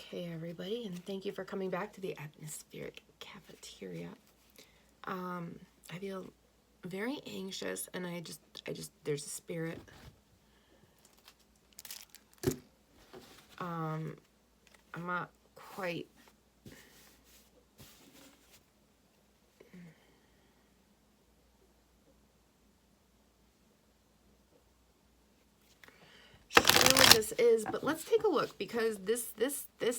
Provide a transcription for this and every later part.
Okay, everybody, and thank you for coming back to the Atmospheric Cafeteria. I feel very anxious, and I just, there's a spirit. I'm not quite. Sure what this is, but let's take a look, because this,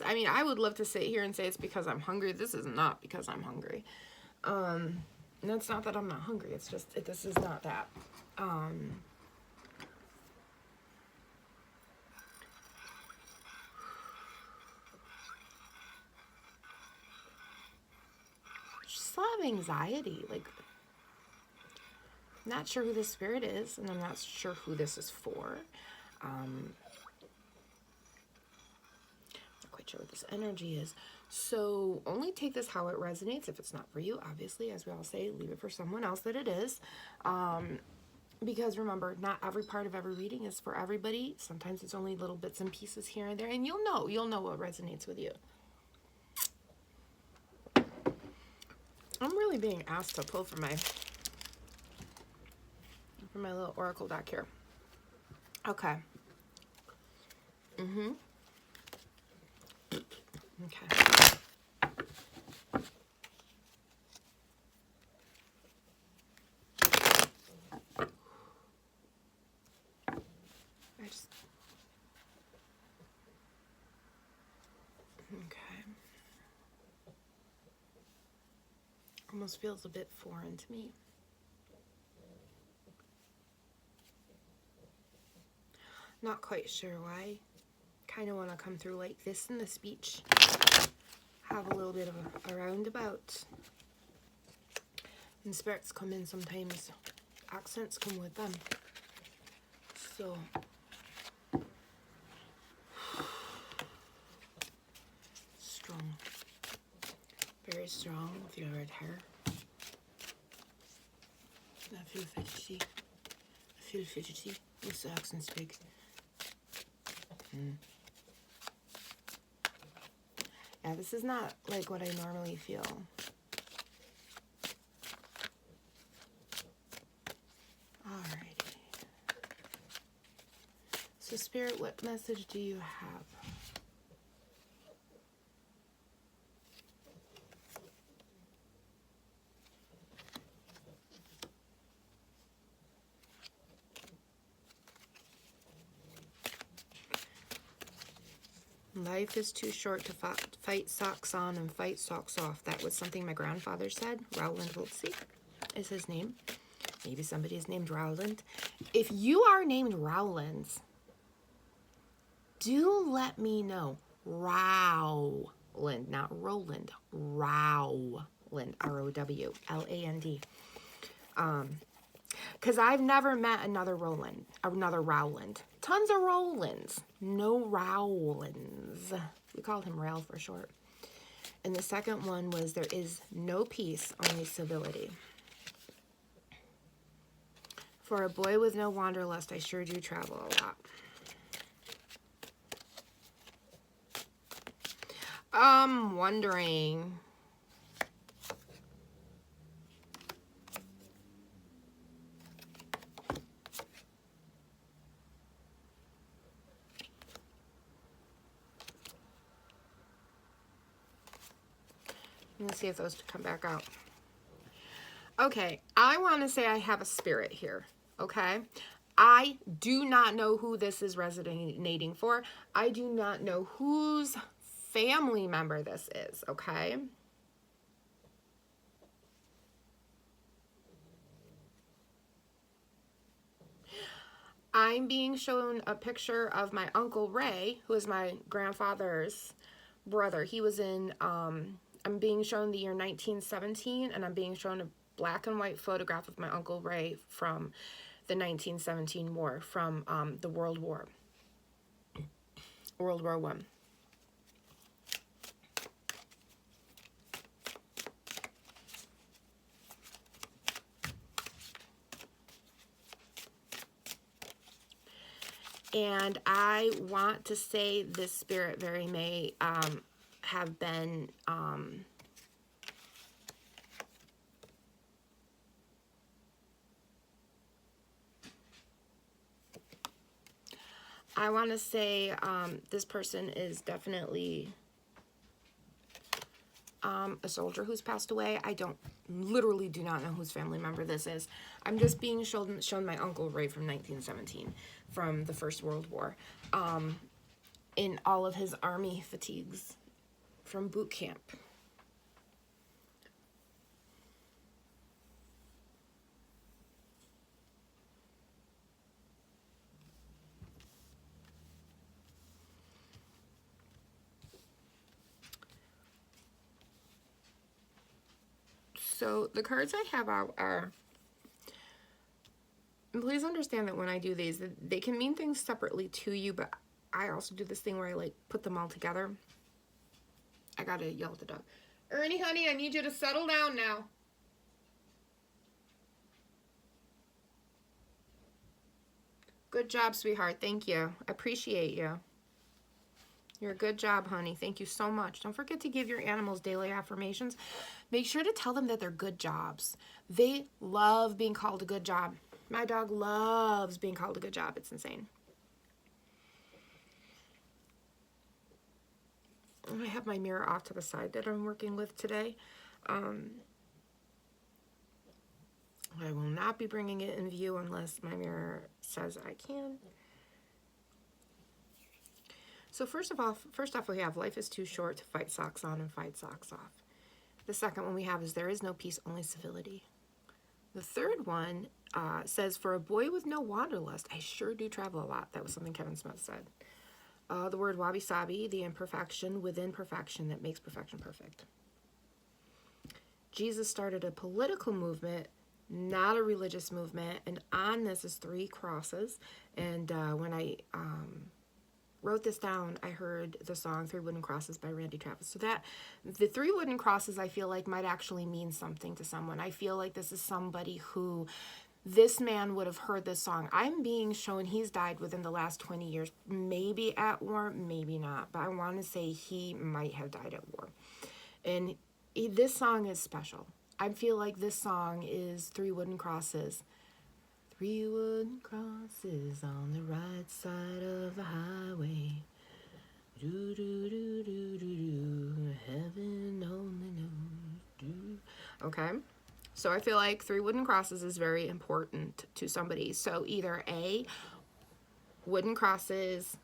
I mean, I would love to sit here and say it's because I'm hungry. This is not because I'm hungry. And it's not that I'm not hungry. It's just, this is not that. Just a lot of anxiety. Like, not sure who this spirit is, and I'm not sure who this is for. Not quite sure what this energy is. So only take this how it resonates. If it's not for you, obviously, as we all say, leave it for someone else that it is. Because remember, not every part of every reading is for everybody. Sometimes it's only little bits and pieces here and there, and you'll know what resonates with you. I'm really being asked to pull from my little oracle deck here. Okay. Okay. Okay. Almost feels a bit foreign to me. Not quite sure why. Kind of want to come through like this in the speech. Have a little bit of a roundabout. And spirits come in sometimes. Accents come with them. So. Strong. Very strong with your red hair. I feel fidgety. This accent's big. Yeah, this is not like what I normally feel. Alrighty. So, Spirit, what message do you have? Life is too short to fight socks on and fight socks off. That was something my grandfather said. Rowland Wiltsey is his name. Maybe somebody is named Rowland. If you are named Rowland, do let me know. Rowland, not Roland. Rowland, R-O-W-L-A-N-D. Because I've never met another Rowland. Tons of Rowlands. No Rowlands. We called him Rail for short. And the second one was, there is no peace, only civility. For a boy with no wanderlust, I sure do travel a lot. I'm wondering... Let's see if those come back out. Okay, I want to say I have a spirit here, okay? I do not know who this is resonating for. I do not know whose family member this is, okay? I'm being shown a picture of my Uncle Ray, who is my grandfather's brother. He was in, I'm being shown the year 1917, and I'm being shown a black and white photograph of my Uncle Ray from the 1917 war, from the World War I. And I want to say this spirit very may have been I want to say this person is definitely a soldier who's passed away. I literally do not know whose family member this is. I'm just being shown my Uncle Ray from 1917, from the First World War, in all of his army fatigues from boot camp. So the cards I have out are, and please understand that when I do these, they can mean things separately to you, but I also do this thing where I like put them all together. I gotta yell at the dog. Ernie, honey, I need you to settle down now. Good job, sweetheart. Thank you. I appreciate you. You're a good job, honey. Thank you so much. Don't forget to give your animals daily affirmations. Make sure to tell them that they're good jobs. They love being called a good job. My dog loves being called a good job. It's insane. I have my mirror off to the side that I'm working with today. I will not be bringing it in view unless my mirror says I can. So first off we have life is too short to fight socks on and fight socks off. The second one we have is there is no peace, only civility. The third one says, for a boy with no wanderlust, I sure do travel a lot. That was something Kevin Smith said. The word wabi-sabi, the imperfection within perfection that makes perfection perfect. Jesus started a political movement, not a religious movement, and on this is 3 crosses. And when I wrote this down, I heard the song 3 Wooden Crosses by Randy Travis. So that the 3 wooden crosses I feel like might actually mean something to someone. I feel like this is somebody who, this man would have heard this song. I'm being shown he's died within the last 20 years, maybe at war, maybe not, but I want to say he might have died at war. And this song is special. I feel like this song is 3 wooden crosses. 3 wooden crosses on the right side of the highway. Do do do do do do. Heaven only knows. Do. Okay. So I feel like 3 wooden crosses is very important to somebody. So either A, wooden crosses,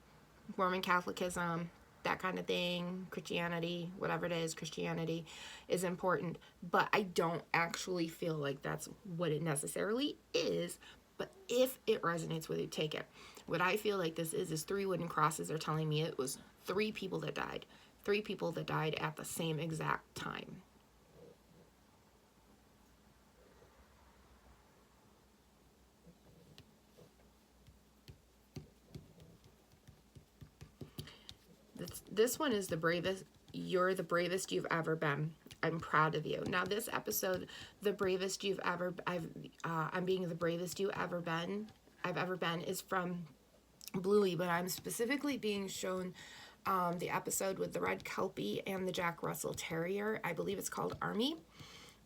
Mormon Catholicism, that kind of thing, Christianity, whatever it is, Christianity is important. But I don't actually feel like that's what it necessarily is. But if it resonates with you, take it. What I feel like this is 3 wooden crosses are telling me it was 3 people that died. 3 people that died at the same exact time. This one is the bravest. You're the bravest you've ever been. I'm proud of you. Now this episode, the bravest you've ever, I'm being the bravest I've ever been is from Bluey, but I'm specifically being shown the episode with the red Kelpie and the Jack Russell Terrier. I believe it's called Army,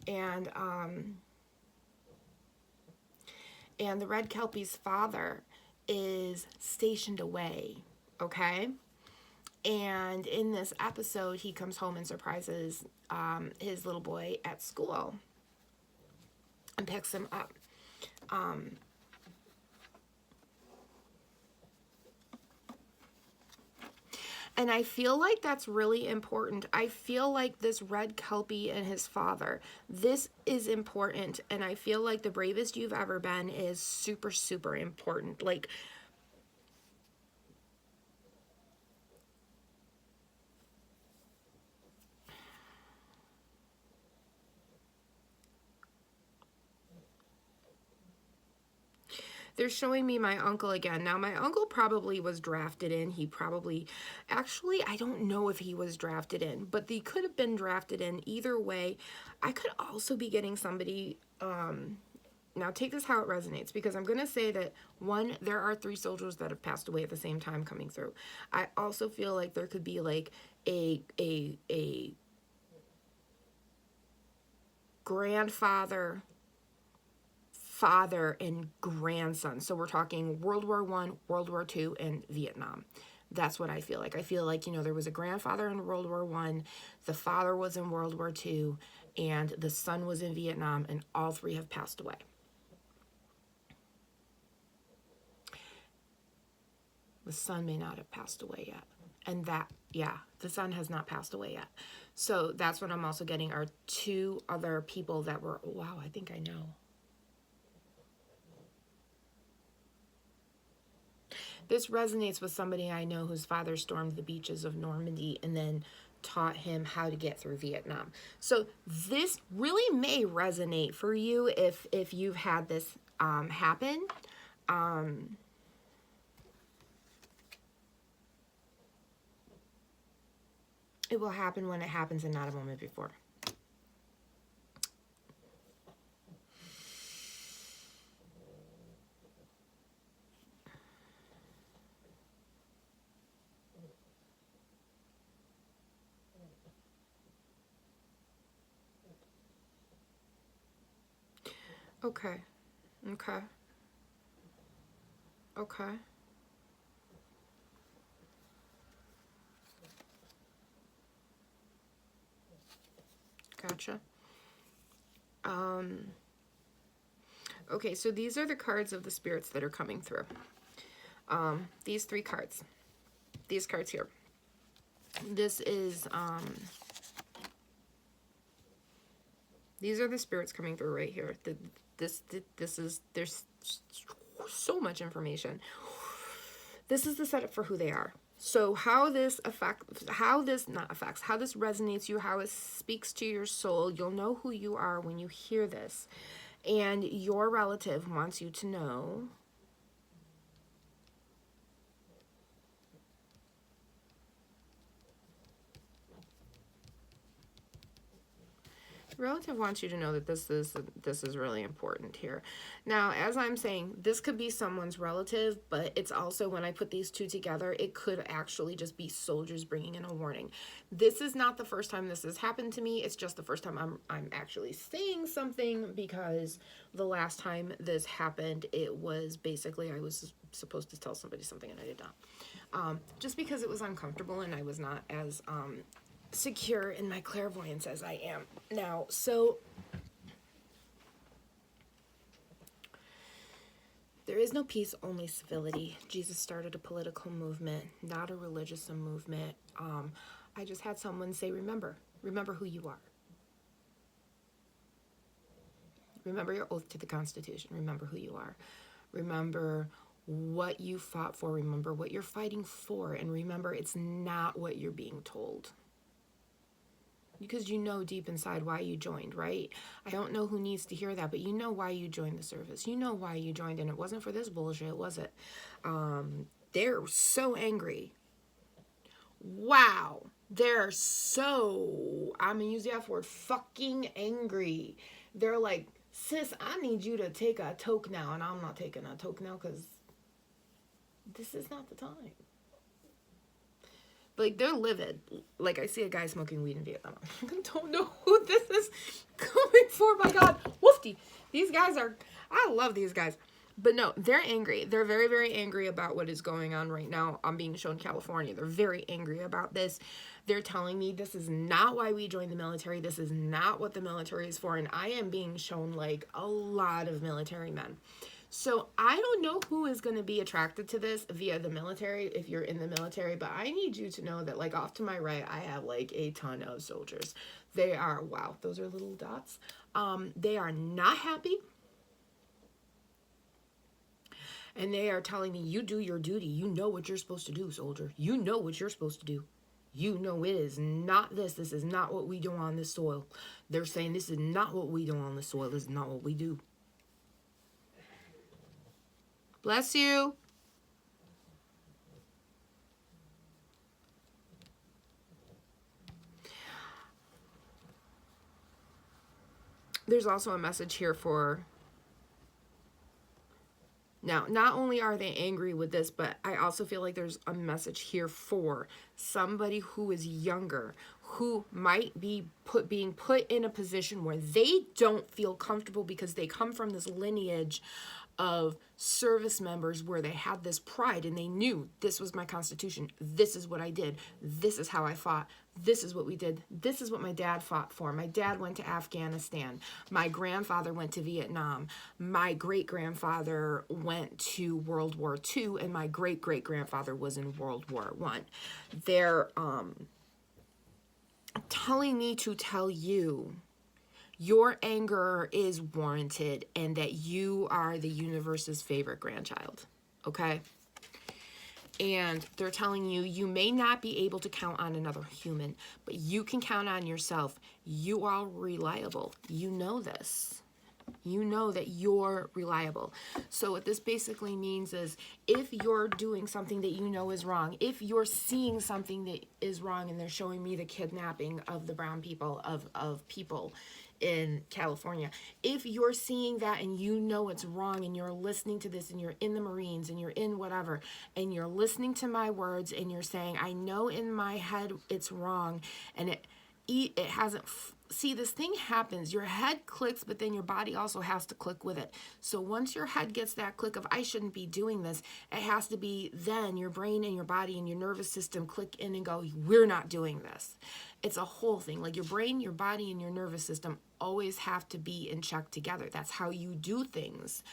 and the red Kelpie's father is stationed away. Okay. And in this episode, he comes home and surprises his little boy at school and picks him up. And I feel like that's really important. I feel like this red Kelpie and his father, this is important. And I feel like the bravest you've ever been is super, super important. Like, they're showing me my uncle again. Now, my uncle probably was drafted in. He probably, actually, I don't know if he was drafted in, but he could have been drafted in either way. I could also be getting somebody Now take this how it resonates, because I'm going to say that, one, there are 3 soldiers that have passed away at the same time coming through. I also feel like there could be like a grandfather, father, and grandson. So we're talking World War I, World War II, and Vietnam. That's what I feel like. I feel like, you know, there was a grandfather in World War I, the father was in World War II, and the son was in Vietnam, and all 3 have passed away. The son may not have passed away yet. And that, yeah, the son has not passed away yet. So that's what I'm also getting, are 2 other people that were, wow, I think I know. This resonates with somebody I know whose father stormed the beaches of Normandy and then taught him how to get through Vietnam. So this really may resonate for you if you've had this happen. It will happen when it happens and not a moment before. Okay. Okay. Okay. Gotcha. Okay, so these are the cards of the spirits that are coming through. These 3 cards. These cards here. This is, these are the spirits coming through right here. This is, there's so much information. This is the setup for who they are. So how this resonates you, how it speaks to your soul, you'll know who you are when you hear this. And your relative wants you to know relative wants you to know that this is really important here. Now, as I'm saying, this could be someone's relative, but it's also, when I put these 2 together, it could actually just be soldiers bringing in a warning. This is not the first time this has happened to me. It's just the first time I'm actually saying something, because the last time this happened, it was basically I was supposed to tell somebody something and I did not. Just because it was uncomfortable and I was not as secure in my clairvoyance as I am now. So there is no peace, only civility. Jesus started a political movement, not a religious movement. I just had someone say, remember who you are. Remember your oath to the Constitution. Remember who you are. Remember what you fought for. Remember what you're fighting for. And remember, it's not what you're being told. Because you know deep inside why you joined, right? I don't know who needs to hear that, but you know why you joined the service. You know why you joined, and it wasn't for this bullshit, was it? They're so angry. Wow. They're so, I'm going to use the F word, fucking angry. They're like, sis, I need you to take a toke now, and I'm not taking a toke now because this is not the time. Like, they're livid. Like, I see a guy smoking weed in Vietnam. I don't know who this is coming for. My God. Woofty. These guys are, I love these guys. But no, they're angry. They're very, very angry about what is going on right now. I'm being shown California. They're very angry about this. They're telling me this is not why we joined the military. This is not what the military is for. And I am being shown, like, a lot of military men. So I don't know who is going to be attracted to this via the military if you're in the military, but I need you to know that, like, off to my right, I have like a ton of soldiers. They are, wow, those are little dots. They are not happy. And they are telling me, you do your duty. You know what you're supposed to do, soldier. You know what you're supposed to do. You know it is not this. This is not what we do on this soil. They're saying this is not what we do on this soil. This is not what we do. Bless you. There's also a message here for Now, not only are they angry with this, but I also feel like there's a message here for somebody who is younger, who might be being put in a position where they don't feel comfortable because they come from this lineage of service members where they had this pride and they knew this was my constitution, this is what I did, this is how I fought, this is what we did, this is what my dad fought for. My dad went to Afghanistan, my grandfather went to Vietnam, my great-grandfather went to World War II, and my great-great-grandfather was in World War I. They're telling me to tell you your anger is warranted and that you are the universe's favorite grandchild, okay? And they're telling you, you may not be able to count on another human, but you can count on yourself. You are reliable. You know this. You know that you're reliable. So what this basically means is if you're doing something that you know is wrong, if you're seeing something that is wrong, and they're showing me the kidnapping of the brown people, of people in California, if you're seeing that and you know it's wrong and you're listening to this and you're in the Marines and you're in whatever and you're listening to my words and you're saying, I know in my head it's wrong, and it hasn't, see, this thing happens, your head clicks, but then your body also has to click with it. So once your head gets that click of I shouldn't be doing this, it has to be then your brain and your body and your nervous system click in and go, we're not doing this. It's a whole thing. Like your brain, your body, and your nervous system always have to be in check together. That's how you do things.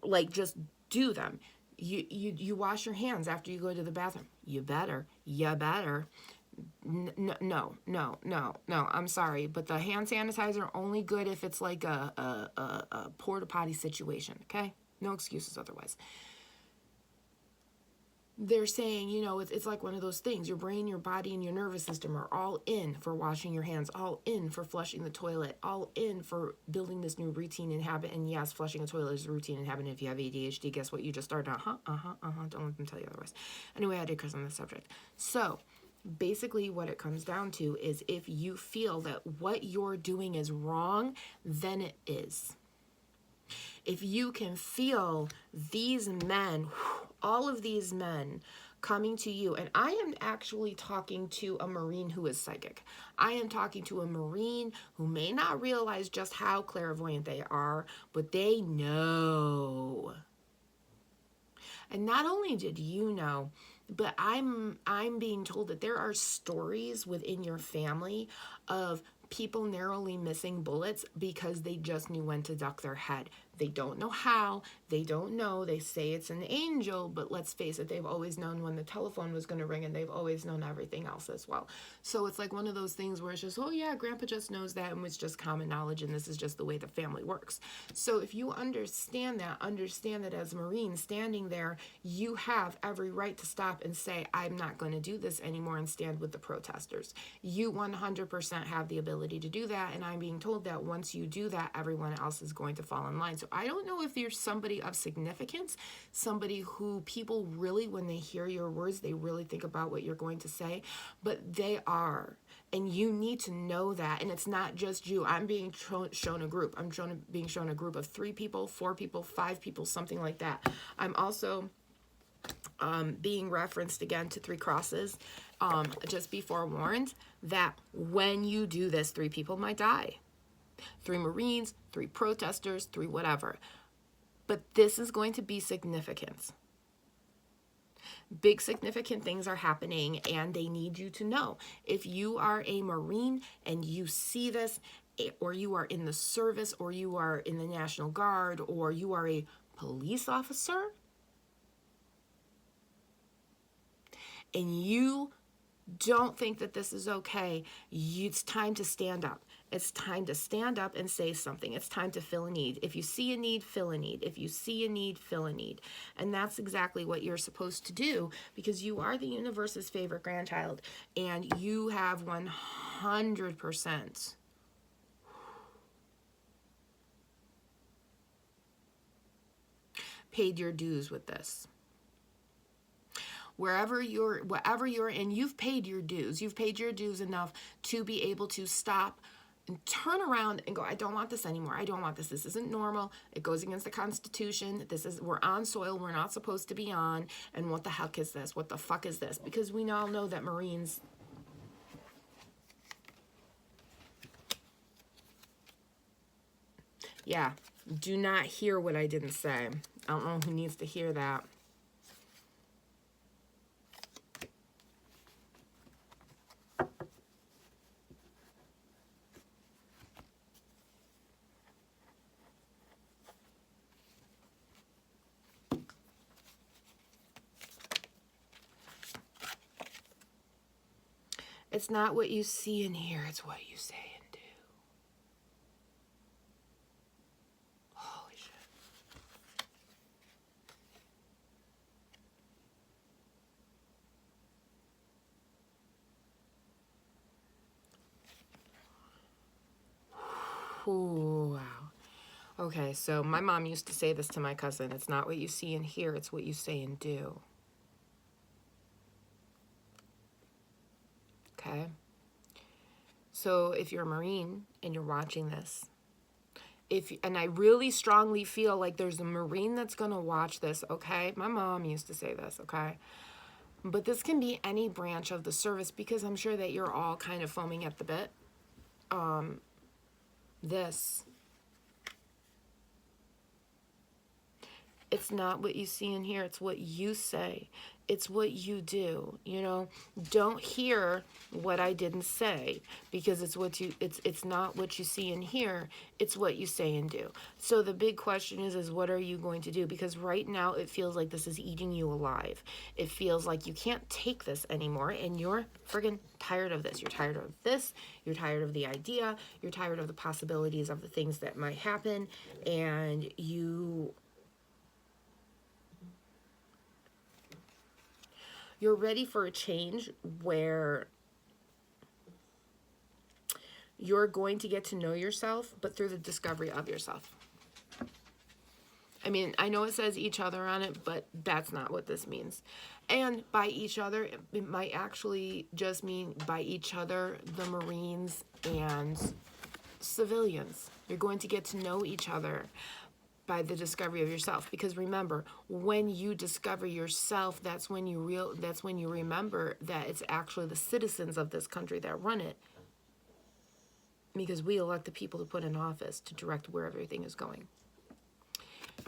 Like just do them. You wash your hands after you go to the bathroom. You better. No. I'm sorry, but the hand sanitizer only good if it's like a porta potty situation. Okay, no excuses otherwise. They're saying, you know, it's like one of those things. Your brain, your body, and your nervous system are all in for washing your hands, all in for flushing the toilet, all in for building this new routine and habit. And yes, flushing a toilet is a routine and habit. If you have ADHD, guess what? You just started. Don't let them tell you otherwise. Anyway, I digress on this subject. So basically what it comes down to is if you feel that what you're doing is wrong, then it is. If you can feel these men, all of these men coming to you, and I am actually talking to a Marine who is psychic. I am talking to a Marine who may not realize just how clairvoyant they are, but they know. And not only did you know, but I'm being told that there are stories within your family of people narrowly missing bullets because they just knew when to duck their head. They don't know how, they don't know, they say it's an angel, but let's face it, they've always known when the telephone was going to ring, and they've always known everything else as well. So it's like one of those things where it's just, oh yeah, grandpa just knows that, and it's just common knowledge, and this is just the way the family works. So if you understand that as a Marine standing there, you have every right to stop and say, I'm not going to do this anymore, and stand with the protesters. You 100% have the ability to do that, and I'm being told that once you do that, everyone else is going to fall in line. So I don't know if you're somebody of significance, somebody who people really, when they hear your words, they really think about what you're going to say, but they are. And you need to know that. And it's not just you. I'm being shown a group. Being shown a group of 3 people, 4 people, 5 people, something like that. I'm also being referenced again to 3 crosses. Just be forewarned that when you do this, 3 people might die. 3 Marines, 3 protesters, 3 whatever. But this is going to be significant. Big significant things are happening, and they need you to know. If you are a Marine and you see this, or you are in the service, or you are in the National Guard, or you are a police officer, and you don't think that this is okay, it's time to stand up. It's time to stand up and say something. It's time to fill a need. If you see a need, fill a need. If you see a need, fill a need. And that's exactly what you're supposed to do, because you are the universe's favorite grandchild, and you have 100% paid your dues with this. Whatever you're in, you've paid your dues. You've paid your dues enough to be able to stop and turn around and go, I don't want this anymore. I don't want this. This isn't normal. It goes against the Constitution. We're on soil we're not supposed to be on. And what the heck is this? What the fuck is this? Because we all know that Marines, yeah, do not hear what I didn't say. I don't know who needs to hear that. It's not what you see and hear, it's what you say and do. Holy shit. Ooh, wow. Okay, so my mom used to say this to my cousin. It's not what you see and hear, it's what you say and do. Okay? So if you're a Marine and you're watching this, and I really strongly feel like there's a Marine that's going to watch this, okay? My mom used to say this, okay? But this can be any branch of the service because I'm sure that you're all kind of foaming at the bit. It's not what you see and hear, it's what you say. It's what you do, you know? Don't hear what I didn't say because it's not what you see and hear, it's what you say and do. So the big question is what are you going to do? Because right now it feels like this is eating you alive. It feels like you can't take this anymore and you're friggin' tired of this. You're tired of this, you're tired of the idea, you're tired of the possibilities of the things that might happen, and you're ready for a change where you're going to get to know yourself, but through the discovery of yourself. I mean, I know it says each other on it, but that's not what this means. And by each other, it might actually just mean by each other, the Marines and civilians. You're going to get to know each other by the discovery of yourself, because remember, when you discover yourself, that's when you remember that it's actually the citizens of this country that run it, because we elect the people to put in office to direct where everything is going.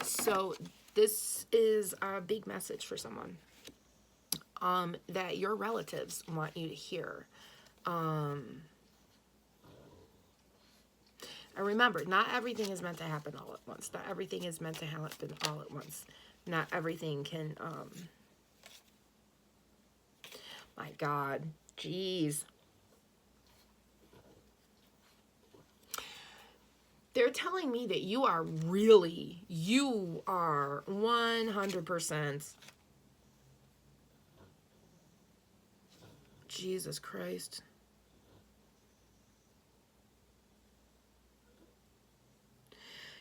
So this is a big message for someone that your relatives want you to hear. And remember, not everything is meant to happen all at once. Not everything is meant to happen all at once. Not everything can, my God, jeez. They're telling me that you are 100%. Jesus Christ.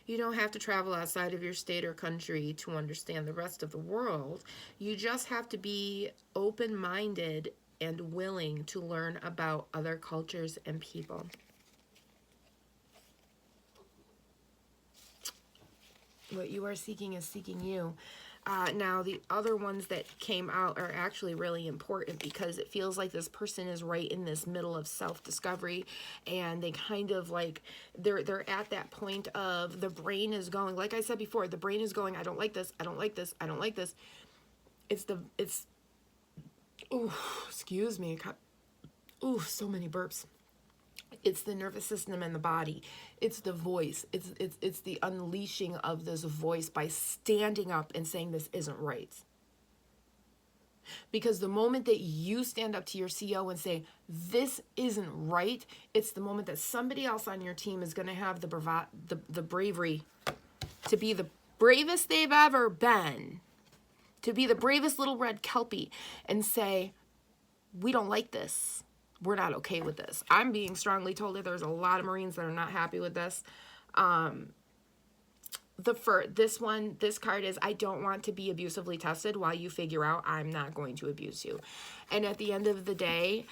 You don't have to travel outside of your state or country to understand the rest of the world. You just have to be open-minded and willing to learn about other cultures and people. What you are seeking is seeking you. Now, the other ones that came out are actually really important because it feels like this person is right in this middle of self-discovery, and they kind of like, they're at that point of the brain is going, like I said before, the brain is going, I don't like this, I don't like this, I don't like this. Excuse me. So many burps. It's the nervous system and the body. It's the voice. It's the unleashing of this voice by standing up and saying this isn't right. Because the moment that you stand up to your CO and say this isn't right, it's the moment that somebody else on your team is going to have the bravery to be the bravest they've ever been, to be the bravest little red Kelpie and say, we don't like this. We're not okay with this. I'm being strongly told that there's a lot of Marines that are not happy with this. This card is, I don't want to be abusively tested while you figure out I'm not going to abuse you. And at the end of the day,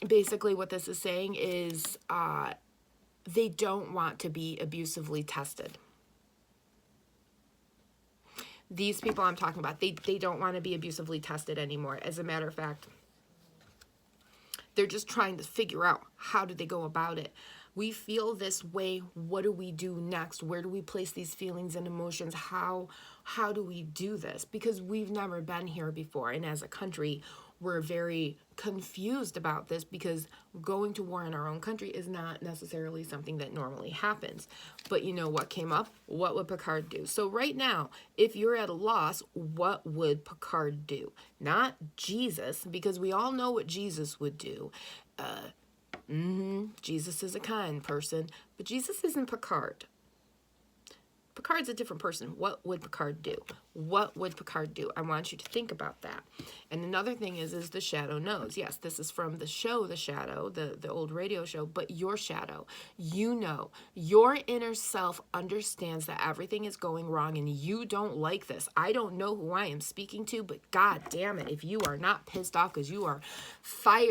basically what this is saying is they don't want to be abusively tested. These people I'm talking about, they don't want to be abusively tested anymore. As a matter of fact, they're just trying to figure out how do they go about it. We feel this way. What do we do next? Where do we place these feelings and emotions? How do we do this? Because we've never been here before. And as a country, we're very confused about this because going to war in our own country is not necessarily something that normally happens. But you know what came up? What would Picard do? So right now, if you're at a loss, what would Picard do? Not Jesus, because we all know what Jesus would do. Jesus is a kind person, but Jesus isn't Picard. Picard's a different person. What would Picard do? What would Picard do? I want you to think about that. And another thing is the shadow knows. Yes, this is from the show, The Shadow, the old radio show, but your shadow, you know, your inner self understands that everything is going wrong and you don't like this. I don't know who I am speaking to, but God damn it, if you are not pissed off because you are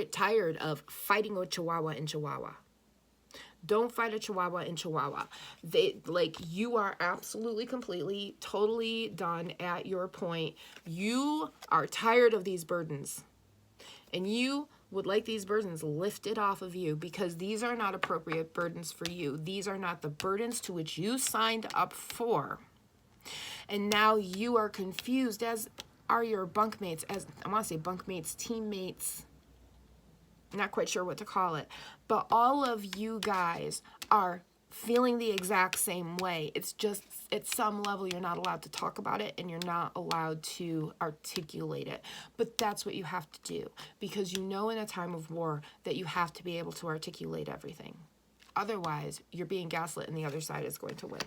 tired of fighting a Chihuahua in Chihuahua. Don't fight a Chihuahua in Chihuahua. You are absolutely, completely, totally done at your point. You are tired of these burdens. And you would like these burdens lifted off of you because these are not appropriate burdens for you. These are not the burdens to which you signed up for. And now you are confused, as are your bunkmates, as I want to say bunkmates, teammates, not quite sure what to call it, but all of you guys are feeling the exact same way. It's just at some level you're not allowed to talk about it and you're not allowed to articulate it. But that's what you have to do, because you know in a time of war that you have to be able to articulate everything. Otherwise, you're being gaslit and the other side is going to win.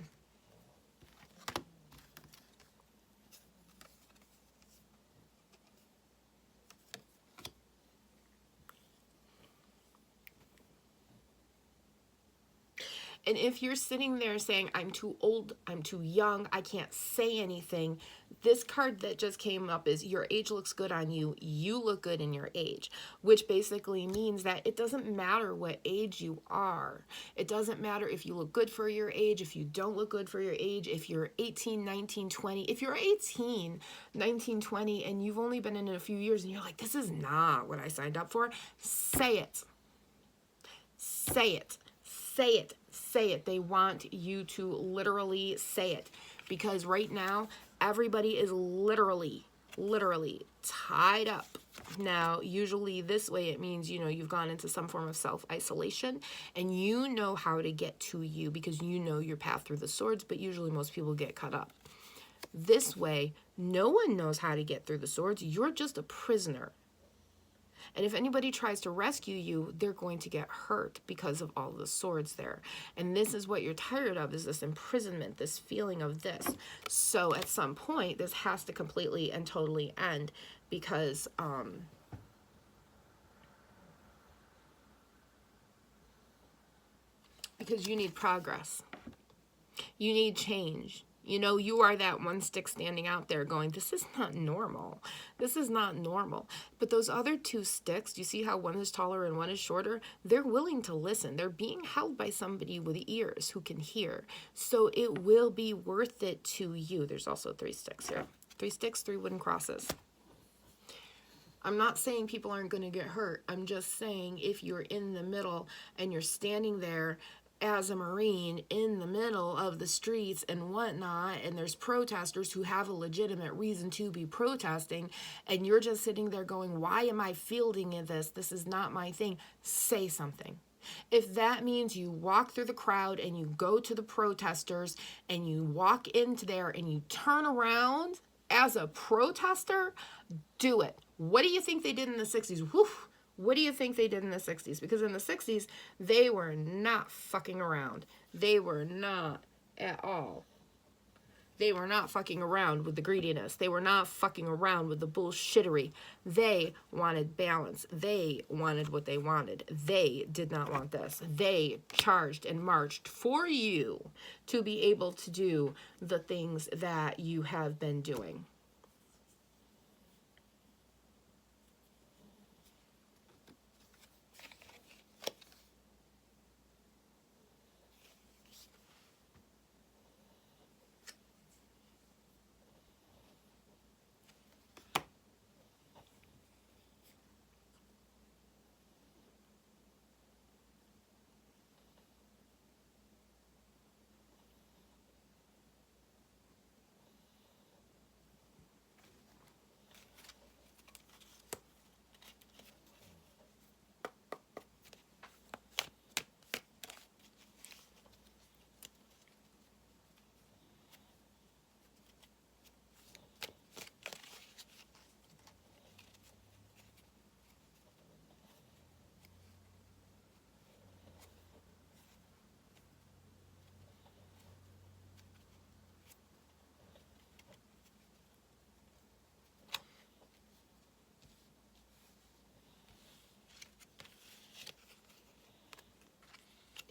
And if you're sitting there saying, I'm too old, I'm too young, I can't say anything, this card that just came up is your age looks good on you, you look good in your age, which basically means that it doesn't matter what age you are. It doesn't matter if you look good for your age, if you don't look good for your age, if you're 18, 19, 20. If you're 18, 19, 20, and you've only been in it a few years and you're like, this is not what I signed up for, say it. Say it. Say it. Say it. They want you to literally say it, because right now everybody is literally tied up. Now, usually this way it means, you know, you've gone into some form of self-isolation and you know how to get to you because you know your path through the swords, but usually most people get cut up. This way, no one knows how to get through the swords. You're just a prisoner. And if anybody tries to rescue you, they're going to get hurt because of all the swords there. And this is what you're tired of, is this imprisonment, this feeling of this. So at some point, this has to completely and totally end, because you need progress. You need change. You know, you are that one stick standing out there going, this is not normal. This is not normal. But those other two sticks, do you see how one is taller and one is shorter? They're willing to listen. They're being held by somebody with ears who can hear. So it will be worth it to you. There's also 3 sticks here. 3 sticks, 3 wooden crosses. I'm not saying people aren't going to get hurt. I'm just saying if you're in the middle and you're standing there as a Marine in the middle of the streets and whatnot, and there's protesters who have a legitimate reason to be protesting, and you're just sitting there going, why am I fielding this? This is not my thing. Say something. If that means you walk through the crowd and you go to the protesters and you walk into there and you turn around as a protester, do it. What do you think they did in the 60s? Whew. What do you think they did in the 60s? Because in the 60s, they were not fucking around. They were not at all. They were not fucking around with the greediness. They were not fucking around with the bullshittery. They wanted balance. They wanted what they wanted. They did not want this. They charged and marched for you to be able to do the things that you have been doing.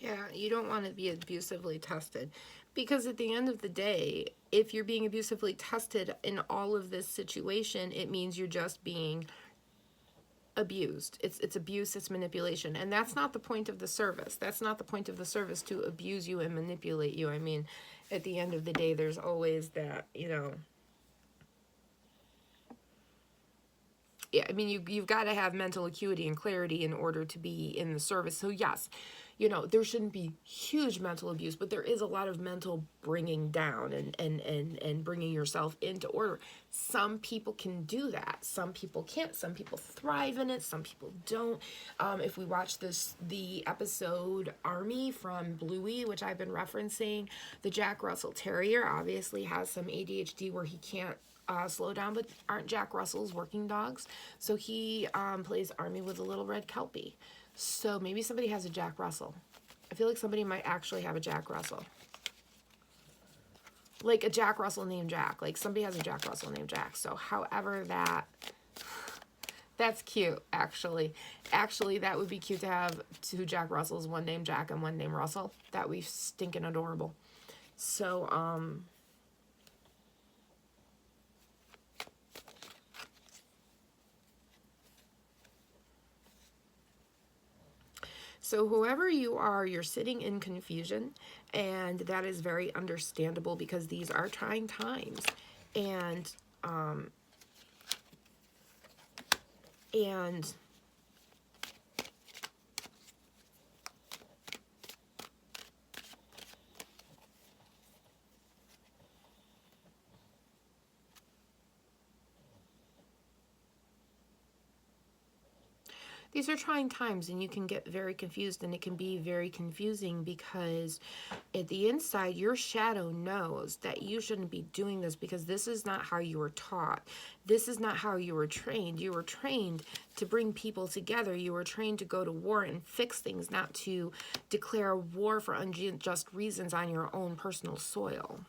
Yeah, you don't want to be abusively tested, because at the end of the day, if you're being abusively tested in all of this situation, it means you're just being abused. It's abuse, it's manipulation. And that's not the point of the service. That's not the point of the service, to abuse you and manipulate you. I mean, at the end of the day, there's always that, you know, yeah, I mean, you've got to have mental acuity and clarity in order to be in the service. So yes, you know, there shouldn't be huge mental abuse, but there is a lot of mental bringing down and bringing yourself into order. Some people can do that. Some people can't. Some people thrive in it. Some people don't. If we watch the episode Army from Bluey, which I've been referencing, the Jack Russell Terrier obviously has some ADHD where he can't slow down, but aren't Jack Russell's working dogs? So he plays Army with a little red Kelpie. So maybe somebody has a Jack Russell. I feel like somebody might actually have a Jack Russell. Like a Jack Russell named Jack. Like somebody has a Jack Russell named Jack. So however that's cute, actually. Actually, that would be cute to have two Jack Russells, one named Jack and one named Russell. That would be stinking adorable. So, so whoever you are, you're sitting in confusion, and that is very understandable because these are trying times. And these are trying times, and you can get very confused, and it can be very confusing because at the inside, your shadow knows that you shouldn't be doing this because this is not how you were taught. This is not how you were trained. You were trained to bring people together. You were trained to go to war and fix things, not to declare war for unjust reasons on your own personal soil.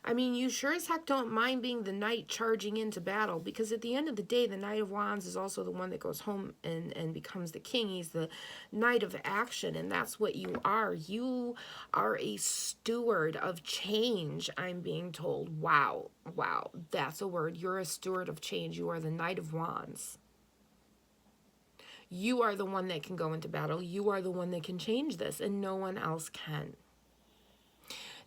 I mean, you sure as heck don't mind being the knight charging into battle, because at the end of the day, the Knight of Wands is also the one that goes home and becomes the king. He's the knight of action, and that's what you are. You are a steward of change, I'm being told. Wow, wow, that's a word. You're a steward of change. You are the Knight of Wands. You are the one that can go into battle. You are the one that can change this, and no one else can.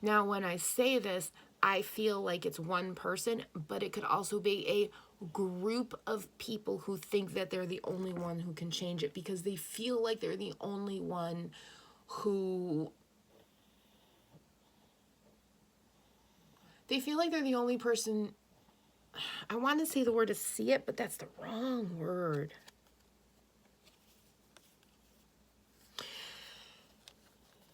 Now, when I say this, I feel like it's one person, but it could also be a group of people who think that they're the only one who can change it because they feel like they're the only one who... They feel like they're the only person... I want to say the word to see it, but that's the wrong word.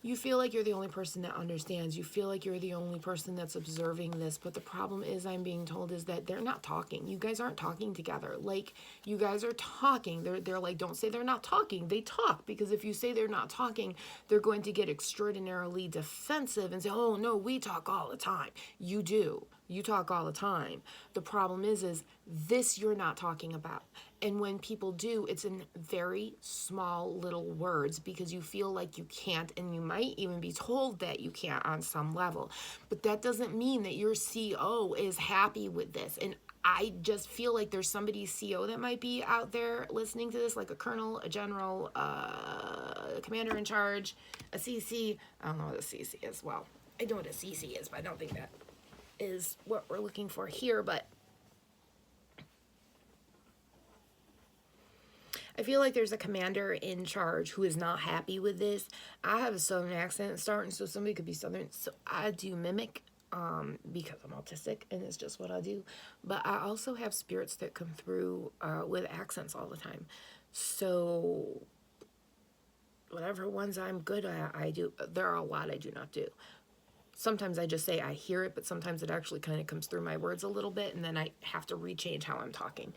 You feel like you're the only person that understands. You feel like you're the only person that's observing this. But the problem is, I'm being told, is that they're not talking. You guys aren't talking together. Like, you guys are talking. They're like, don't say they're not talking. They talk. Because if you say they're not talking, they're going to get extraordinarily defensive and say, oh, no, we talk all the time. You do. You talk all the time. The problem is this you're not talking about. And when people do, it's in very small little words because you feel like you can't, and you might even be told that you can't on some level. But that doesn't mean that your CO is happy with this. And I just feel like there's somebody CO that might be out there listening to this, like a colonel, a general, a commander in charge, a CC. I don't know what a CC is. Well, I know what a CC is, but I don't think that is what we're looking for here. But I feel like there's a commander in charge who is not happy with this. I have a southern accent starting, so somebody could be southern. So I do mimic because I'm autistic and it's just what I do. But I also have spirits that come through with accents all the time. So whatever ones I'm good at, I do. There are a lot I do not do. Sometimes I just say I hear it, but sometimes it actually kind of comes through my words a little bit, and then I have to rechange how I'm talking.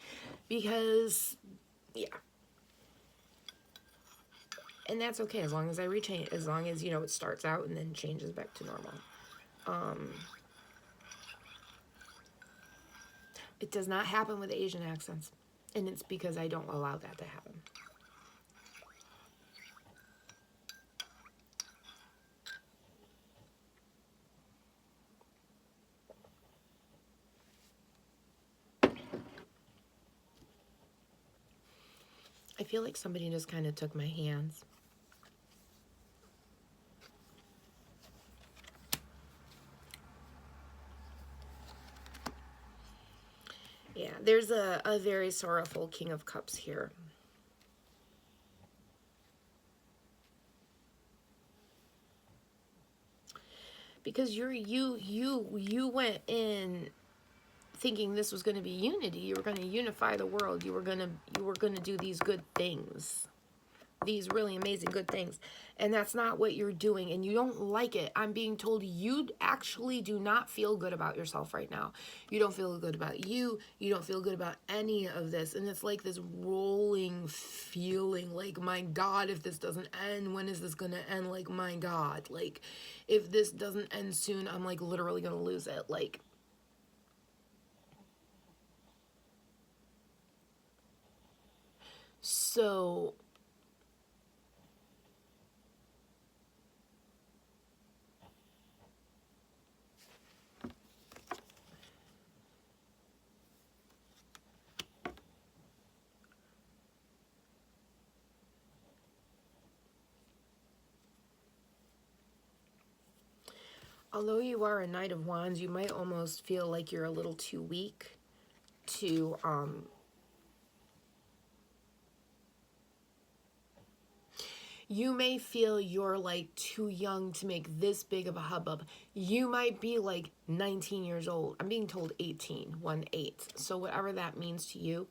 Because, yeah. And that's okay as long as I rechange, as long as, you know, it starts out and then changes back to normal. It does not happen with Asian accents. And it's because I don't allow that to happen. I feel like somebody just kind of took my hands. Yeah, there's a very sorrowful King of Cups here. Because you went in thinking this was going to be unity. You were going to unify the world. You were going to do these good things. These really amazing good things. And that's not what you're doing, and you don't like it. I'm being told you actually do not feel good about yourself right now. You don't feel good about you. You don't feel good about any of this. And it's like this rolling feeling like, my God, if this doesn't end, when is this going to end? Like, my God, like, if this doesn't end soon, I'm like literally going to lose it. Like, so although you are a Knight of Wands, you might almost feel like you're a little too weak to you may feel you're like too young to make this big of a hubbub. You might be like 19 years old. I'm being told 18, 1/8. So whatever that means to you,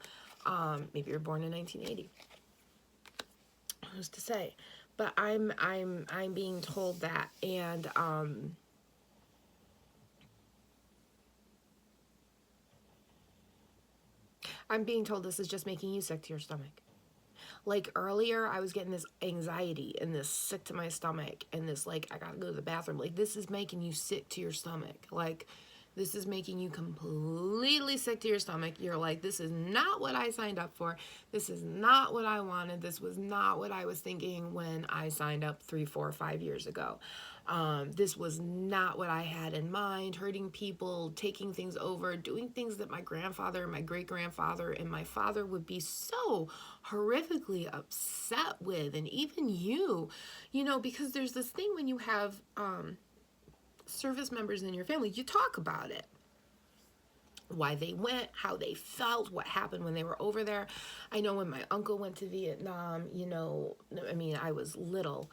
maybe you're born in 1980. Who's to say? But I'm being told that, and I'm being told this is just making you sick to your stomach. Like earlier, I was getting this anxiety and this sick to my stomach and this like, I gotta go to the bathroom. Like, this is making you sick to your stomach. Like, this is making you completely sick to your stomach. You're like, this is not what I signed up for. This is not what I wanted. This was not what I was thinking when I signed up 3, 4, 5 years ago. This was not what I had in mind. Hurting people, taking things over, doing things that my grandfather, my great-grandfather, and my father would be so horrifically upset with. And even you know, because there's this thing when you have service members in your family, you talk about it. Why they went, how they felt, what happened when they were over there. I know when my uncle went to Vietnam, you know, I mean, I was little,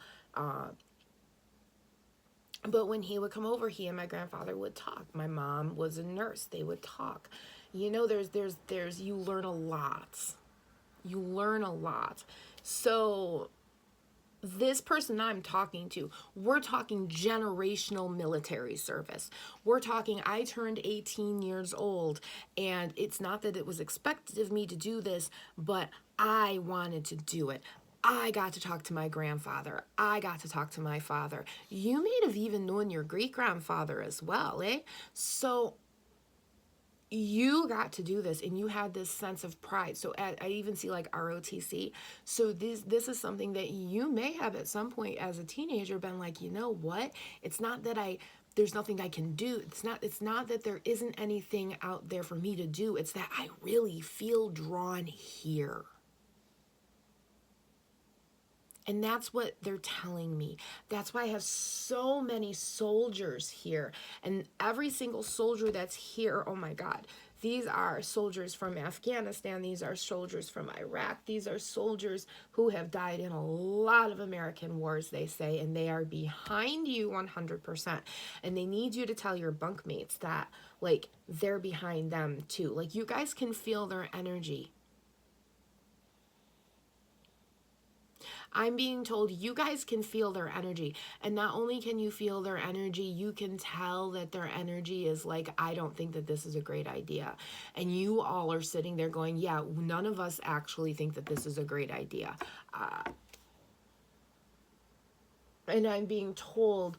but when he would come over, he and my grandfather would talk. My mom was a nurse. They would talk. You know, you learn a lot. You learn a lot. So this person I'm talking to, we're talking generational military service. We're talking, I turned 18 years old, and it's not that it was expected of me to do this, but I wanted to do it. I got to talk to my grandfather. I got to talk to my father. You may have even known your great-grandfather as well, eh? So you got to do this, and you had this sense of pride. So I even see like ROTC. So this is something that you may have at some point as a teenager been like, you know what? It's not that there's nothing I can do. It's not that there isn't anything out there for me to do. It's that I really feel drawn here. And that's what they're telling me. That's why I have so many soldiers here. And every single soldier that's here, oh my God, these are soldiers from Afghanistan. These are soldiers from Iraq. These are soldiers who have died in a lot of American wars, they say, and they are behind you 100%. And they need you to tell your bunkmates that, like, they're behind them too. Like, you guys can feel their energy. I'm being told you guys can feel their energy. And not only can you feel their energy, you can tell that their energy is like, I don't think that this is a great idea. And you all are sitting there going, yeah, none of us actually think that this is a great idea. And I'm being told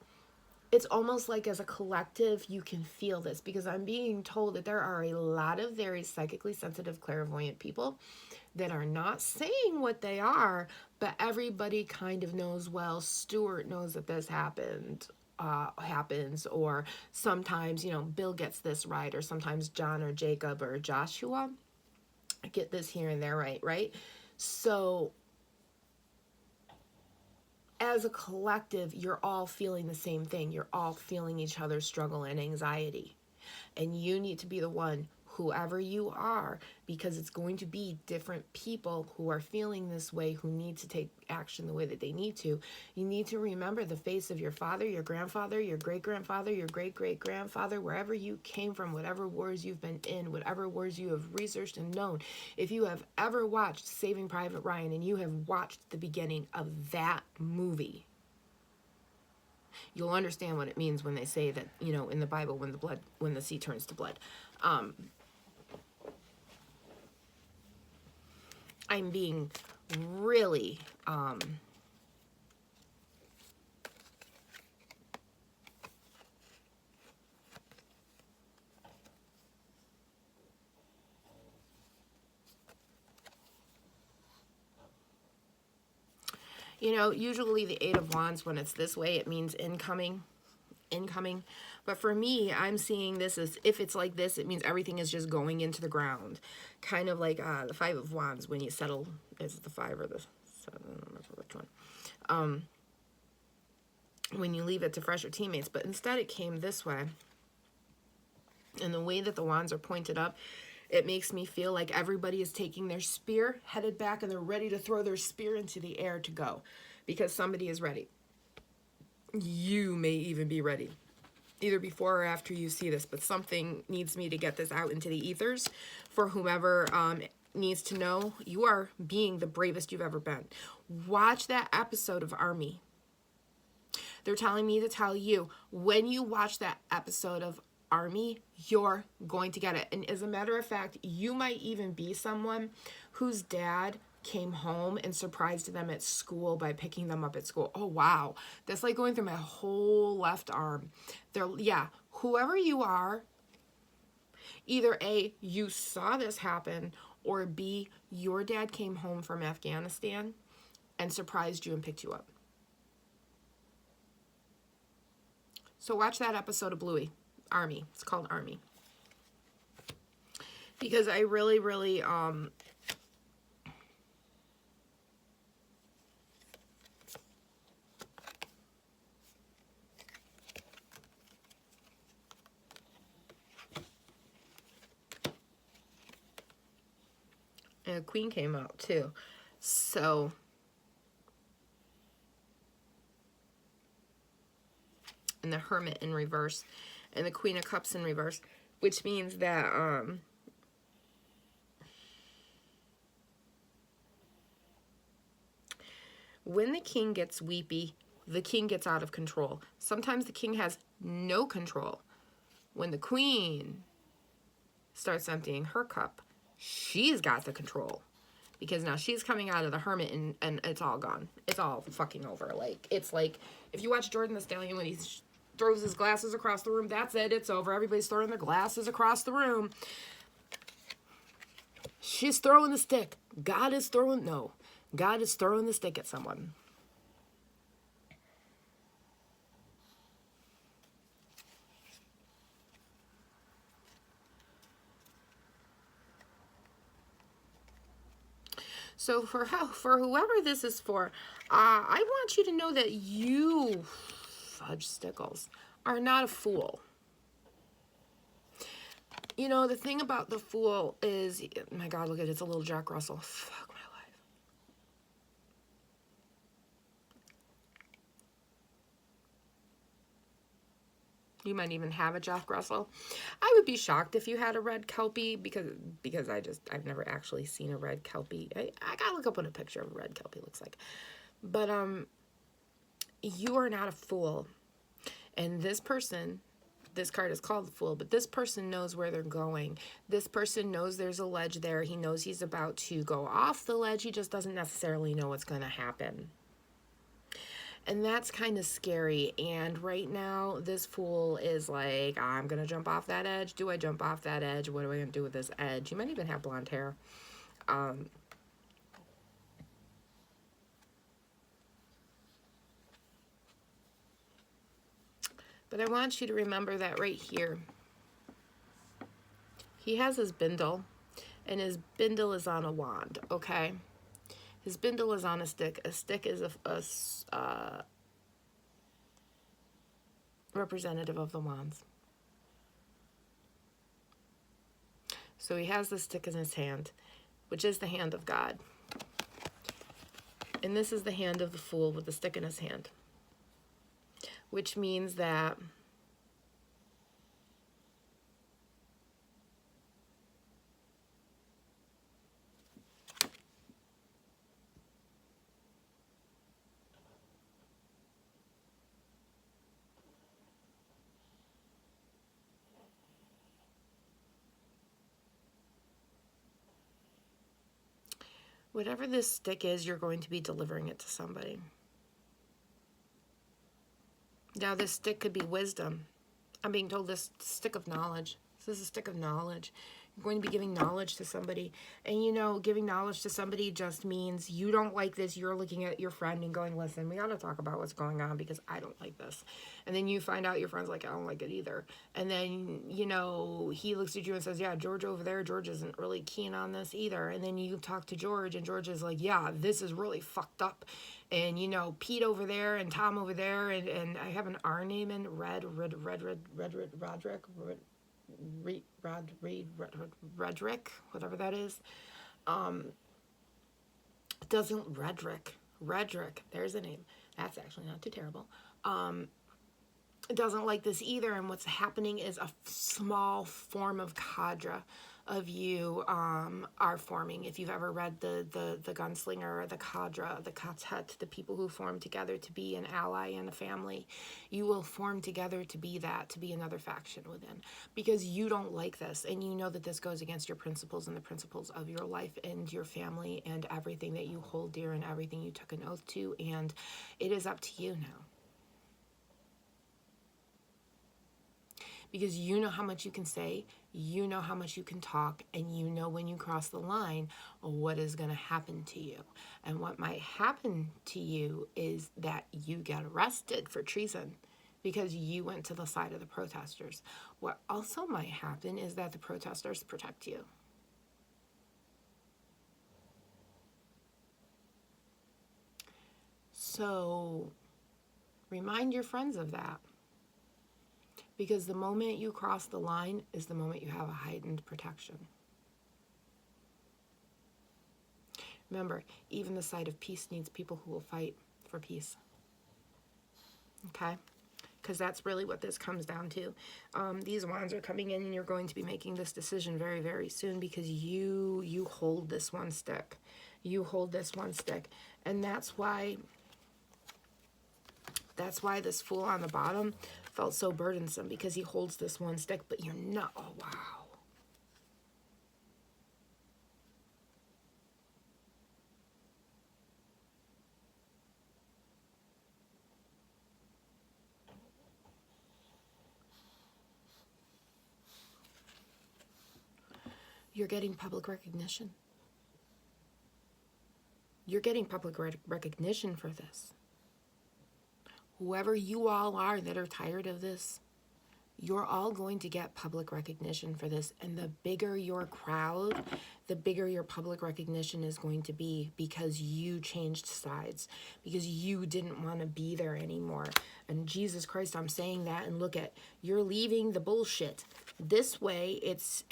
it's almost like as a collective, you can feel this, because I'm being told that there are a lot of very psychically sensitive, clairvoyant people that are not saying what they are, but everybody kind of knows, well, Stuart knows that this happens, or sometimes, Bill gets this right, or sometimes John or Jacob or Joshua get this here and there right? So as a collective, you're all feeling the same thing. You're all feeling each other's struggle and anxiety. And you need to be the one, whoever you are, because it's going to be different people who are feeling this way, who need to take action the way that they need to. You need to remember the face of your father, your grandfather, your great-grandfather, your great-great-grandfather, wherever you came from, whatever wars you've been in, whatever wars you have researched and known. If you have ever watched Saving Private Ryan and you have watched the beginning of that movie, you'll understand what it means when they say that, in the Bible, when the sea turns to blood. I'm being really, usually the Eight of Wands, when it's this way, it means incoming. But for me, I'm seeing this as, if it's like this, it means everything is just going into the ground. Kind of like the Five of Wands, when you settle, is it the five or the seven? I don't remember which one. When you leave it to fresher teammates. But instead it came this way. And the way that the wands are pointed up, it makes me feel like everybody is taking their spear, headed back, and they're ready to throw their spear into the air to go. Because somebody is ready. You may even be ready, either before or after you see this, but something needs me to get this out into the ethers for whomever needs to know. You are being the bravest you've ever been. Watch that episode of Army. They're telling me to tell you, when you watch that episode of Army, you're going to get it. And as a matter of fact, you might even be someone whose dad came home and surprised them at school by picking them up at school. Oh, wow. That's like going through my whole left arm. Whoever you are, either A, you saw this happen, or B, your dad came home from Afghanistan and surprised you and picked you up. So watch that episode of Bluey, Army. It's called Army. Because I really, really, and a queen came out too. So and the Hermit in reverse and the Queen of Cups in reverse, which means that when the king gets weepy, the king gets out of control. Sometimes the king has no control. When the queen starts emptying her cup, she's got the control. Because now she's coming out of the Hermit and it's all gone. It's all fucking over. It's like, if you watch Jordan the Stallion when he throws his glasses across the room, that's it. It's over. Everybody's throwing their glasses across the room. She's throwing the stick. God is throwing the stick at someone. So for whoever this is for, I want you to know that you, fudge stickles, are not a fool. The thing about the Fool is, my God, look at it, it's a little Jack Russell. Fuck my life. You might even have a Jack Russell. I would be shocked if you had a red Kelpie because I've never actually seen a red Kelpie. I gotta look up what a picture of a red Kelpie looks like. But you are not a fool. And this person, this card is called the Fool, but this person knows where they're going. This person knows there's a ledge there. He knows he's about to go off the ledge. He just doesn't necessarily know what's going to happen. And that's kind of scary. And right now, this Fool is like, I'm going to jump off that edge. Do I jump off that edge? What am I going to do with this edge? You might even have blonde hair. But I want you to remember that right here, he has his bindle, and his bindle is on a wand, okay? His bindle is on a stick. A stick is a representative of the wands. So he has the stick in his hand, which is the hand of God. And this is the hand of the Fool with the stick in his hand, which means that whatever this stick is, you're going to be delivering it to somebody. Now, this stick could be wisdom. I'm being told this stick of knowledge. This is a stick of knowledge. You're going to be giving knowledge to somebody. And, you know, giving knowledge to somebody just means you don't like this. You're looking at your friend and going, listen, we got to talk about what's going on because I don't like this. And then you find out your friend's like, I don't like it either. And then, you know, he looks at you and says, yeah, George over there, George isn't really keen on this either. And then you talk to George and George is like, yeah, this is really fucked up. And, you know, Pete over there and Tom over there. And I have an R name in Roderick, whatever that is. Doesn't Redrick, there's a name. That's actually not too terrible. Doesn't like this either. And what's happening is a small form of cadre of you are forming. If you've ever read the Gunslinger, or the cadre, the quartet, the people who form together to be an ally and a family, you will form together to be that, to be another faction within, because you don't like this and you know that this goes against your principles and the principles of your life and your family and everything that you hold dear and everything you took an oath to, and it is up to you now. Because you know how much you can say, you know how much you can talk, and you know when you cross the line, what is going to happen to you. And what might happen to you is that you get arrested for treason because you went to the side of the protesters. What also might happen is that the protesters protect you. So remind your friends of that. Because the moment you cross the line is the moment you have a heightened protection. Remember, even the side of peace needs people who will fight for peace. Okay? Because that's really what this comes down to. These wands are coming in and you're going to be making this decision very, very soon because you hold this one stick. You hold this one stick. And that's why this Fool on the bottom felt so burdensome, because he holds this one stick, but you're not, oh wow. You're getting public recognition. You're getting public recognition for this. Whoever you all are that are tired of this, you're all going to get public recognition for this. And the bigger your crowd, the bigger your public recognition is going to be, because you changed sides, because you didn't want to be there anymore. And Jesus Christ, I'm saying that, and look at, you're leaving the bullshit. This way, it's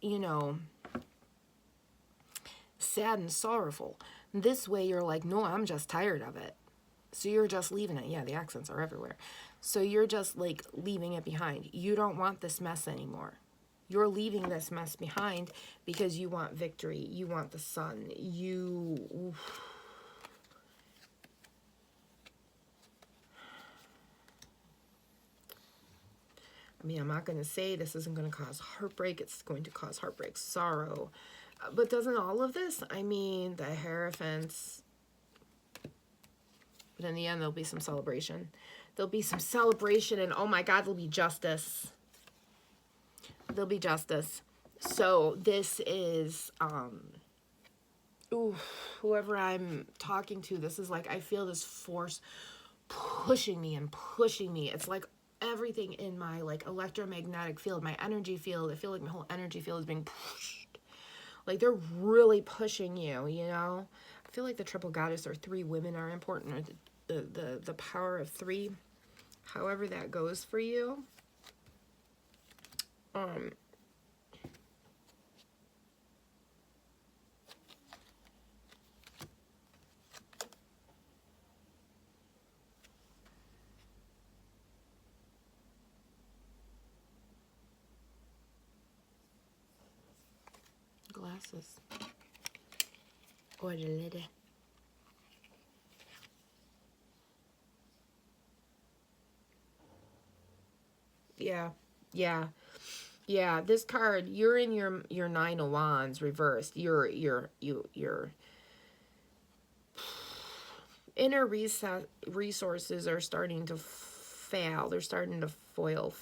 you know, sad and sorrowful. This way, you're like, no, I'm just tired of it. So you're just leaving it. Yeah, the accents are everywhere. So you're just like leaving it behind. You don't want this mess anymore. You're leaving this mess behind because you want victory. You want the sun. I mean, I'm not going to say this isn't going to cause heartbreak. It's going to cause heartbreak, sorrow. But doesn't all of this, I mean, the Hierophants, But in the end, there'll be some celebration. There'll be some celebration, and oh my God, there'll be justice. There'll be justice. So this is, whoever I'm talking to, this is like, I feel this force pushing me and pushing me. It's like everything in my like electromagnetic field, my energy field, I feel like my whole energy field is being pushed. Like they're really pushing you, you know? I feel like the triple goddess or 3 women are important, or the power of 3, however that goes for you. Glasses. Or the lady. Yeah. Yeah. Yeah, this card, you're in your 9 of Wands reversed. Your inner resources are starting to fail. They're starting to foil,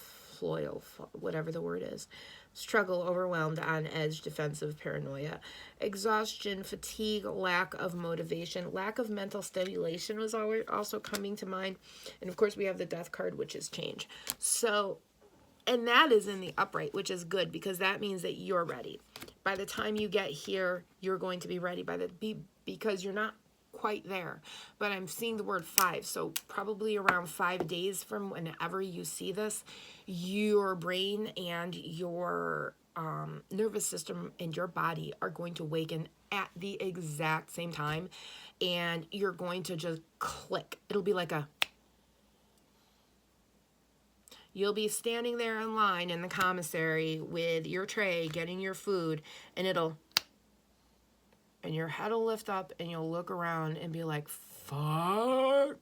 whatever the word is. Struggle, overwhelmed, on edge, defensive, paranoia, exhaustion, fatigue, lack of motivation, lack of mental stimulation was also coming to mind. And of course, we have the Death card, which is change. So, and that is in the upright, which is good because that means that you're ready. By the time you get here, you're going to be ready because you're not quite there. But I'm seeing the word 5, so probably around 5 days from whenever you see this, your brain and your nervous system and your body are going to awaken at the exact same time, and you're going to just click. It'll be like a... You'll be standing there in line in the commissary with your tray, getting your food, and and your head will lift up and you'll look around and be like, fuck.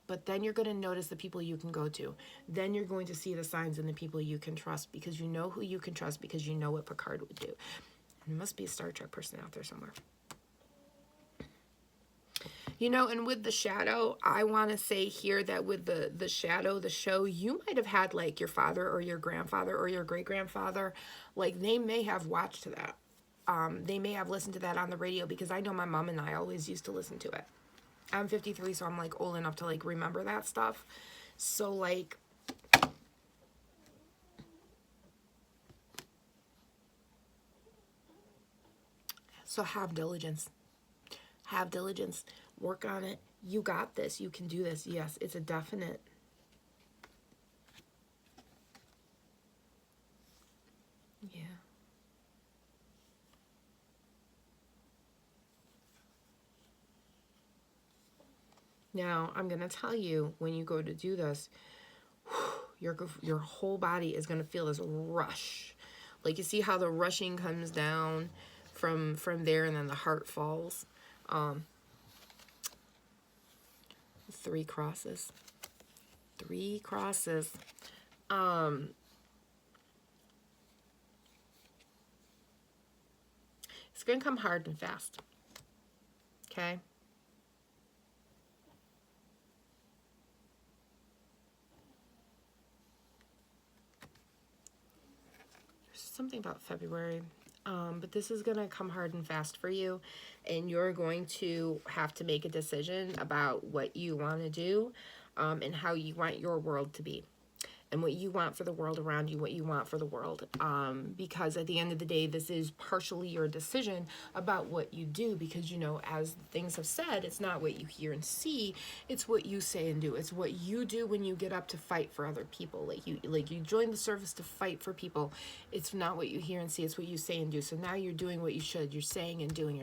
But then you're going to notice the people you can go to. Then you're going to see the signs in the people you can trust because you know who you can trust because you know what Picard would do. There must be a Star Trek person out there somewhere. You know, and with the shadow, I want to say here that with the shadow, the show, you might have had like your father or your grandfather or your great-grandfather, like they may have watched that. They may have listened to that on the radio because I know my mom and I always used to listen to it. I'm 53, so I'm like old enough to like remember that stuff. So like, so have diligence. Have diligence. Work on it. You got this. You can do this. Yes, it's a definite. Yeah. Now, I'm going to tell you, when you go to do this, your whole body is going to feel this rush. Like, you see how the rushing comes down from there, and then the heart falls. 3 crosses. 3 crosses. It's going to come hard and fast. Okay? Something about February, but this is going to come hard and fast for you, and you're going to have to make a decision about what you want to do, and how you want your world to be, and what you want for the world around you, what you want for the world, because at the end of the day, this is partially your decision about what you do, because, you know, as things have said, it's not what you hear and see, it's what you say and do. It's what you do when you get up to fight for other people. Like you join the service to fight for people. It's not what you hear and see, it's what you say and do. So now you're doing what you should. You're saying and doing,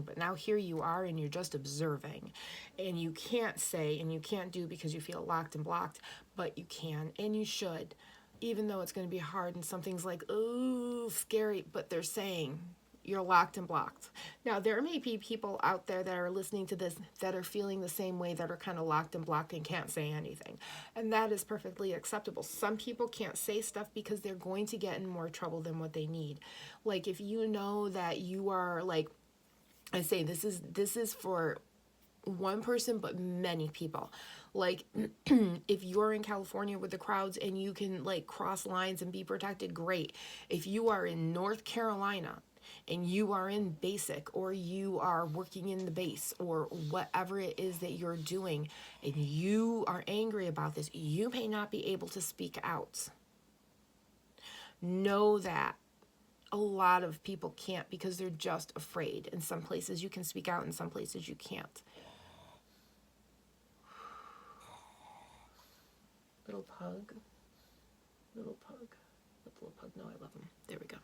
but now here you are and you're just observing, and you can't say and you can't do because you feel locked and blocked, but you can and you should, even though it's going to be hard and something's like, ooh, scary, but they're saying you're locked and blocked. Now, there may be people out there that are listening to this that are feeling the same way, that are kind of locked and blocked and can't say anything. And that is perfectly acceptable. Some people can't say stuff because they're going to get in more trouble than what they need. Like, if you know that you are, like I say, this is for one person, but many people. Like, if you're in California with the crowds and you can like cross lines and be protected, great. If you are in North Carolina and you are in basic, or you are working in the base, or whatever it is that you're doing, and you are angry about this, you may not be able to speak out. Know that a lot of people can't because they're just afraid. In some places you can speak out, in some places you can't. Little pug. Little pug. Little pug. No, I love him. There we go.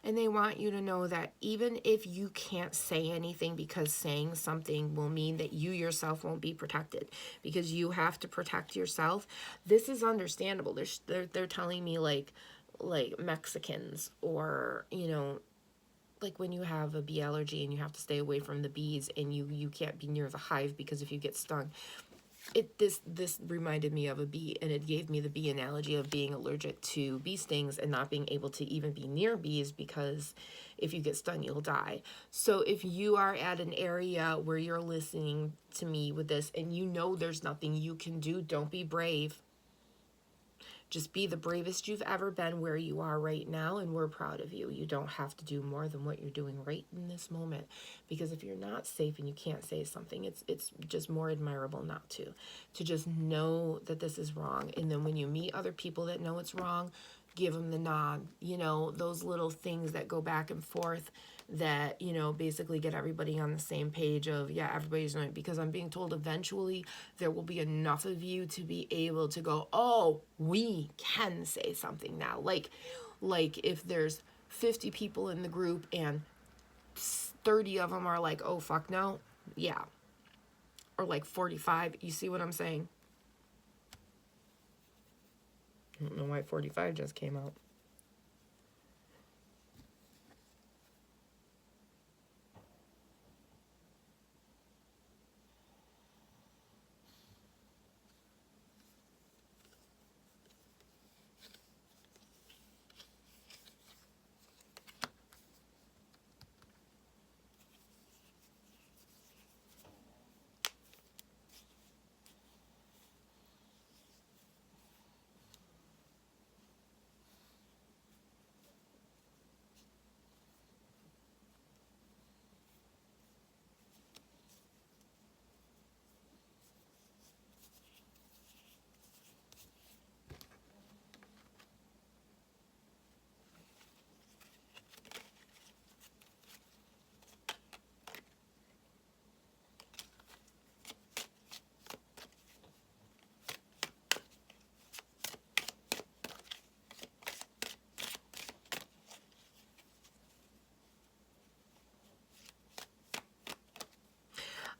And they want you to know that even if you can't say anything, because saying something will mean that you yourself won't be protected, because you have to protect yourself. This is understandable. They're telling me like Mexicans, or, you know, like when you have a bee allergy and you have to stay away from the bees, and you can't be near the hive because if you get stung. This reminded me of a bee, and it gave me the bee analogy of being allergic to bee stings and not being able to even be near bees, because if you get stung, you'll die. So if you are at an area where you're listening to me with this and you know there's nothing you can do, don't be brave. Just be the bravest you've ever been where you are right now, and we're proud of you. You don't have to do more than what you're doing right in this moment, because if you're not safe and you can't say something, it's just more admirable not to just know that this is wrong. And then when you meet other people that know it's wrong, give them the nod. You know, those little things that go back and forth that, you know, basically get everybody on the same page of, yeah, everybody's doing it. Because I'm being told eventually there will be enough of you to be able to go, oh, we can say something now. Like if there's 50 people in the group and 30 of them are like, oh, fuck no. Yeah. Or like 45. You see what I'm saying? I don't know why 45 just came out.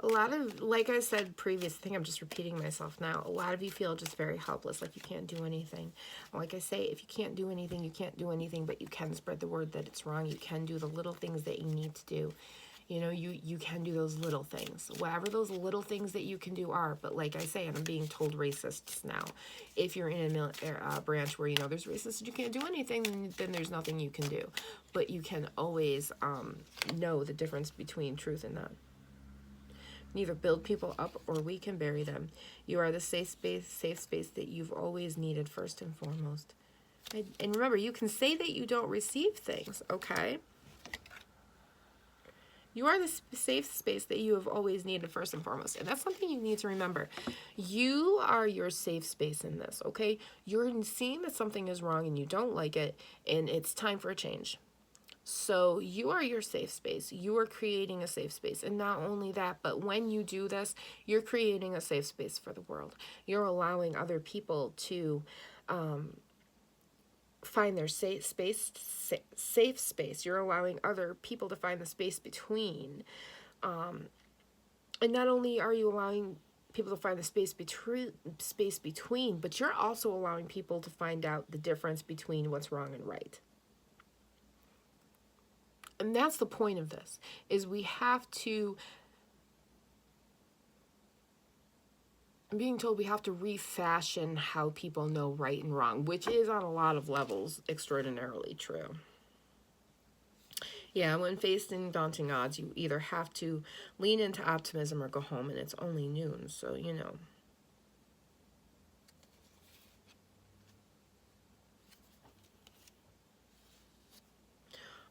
A lot of, like I said previous, I think I'm just repeating myself now, a lot of you feel just very helpless, like you can't do anything. Like I say, if you can't do anything, you can't do anything, but you can spread the word that it's wrong. You can do the little things that you need to do. You know, you can do those little things, whatever those little things that you can do are. But like I say, and I'm being told racists now, if you're in a military branch where you know there's racists, you can't do anything, then there's nothing you can do. But you can always know the difference between truth and not. Neither build people up or we can bury them. You are the safe space that you've always needed, first and foremost. And remember, you can say that you don't receive things, okay? You are the safe space that you have always needed, first and foremost. And that's something you need to remember. You are your safe space in this, okay? You're seeing that something is wrong and you don't like it, and it's time for a change. So you are your safe space. You are creating a safe space. And not only that, but when you do this, you're creating a safe space for the world. You're allowing other people to find their safe space. You're allowing other people to find the space between. And not only are you allowing people to find the space between, but you're also allowing people to find out the difference between what's wrong and right. And that's the point of this, is we have to I'm being told we have to refashion how people know right and wrong, which is on a lot of levels extraordinarily true. Yeah, when faced in daunting odds, you either have to lean into optimism or go home, and it's only noon, so you know.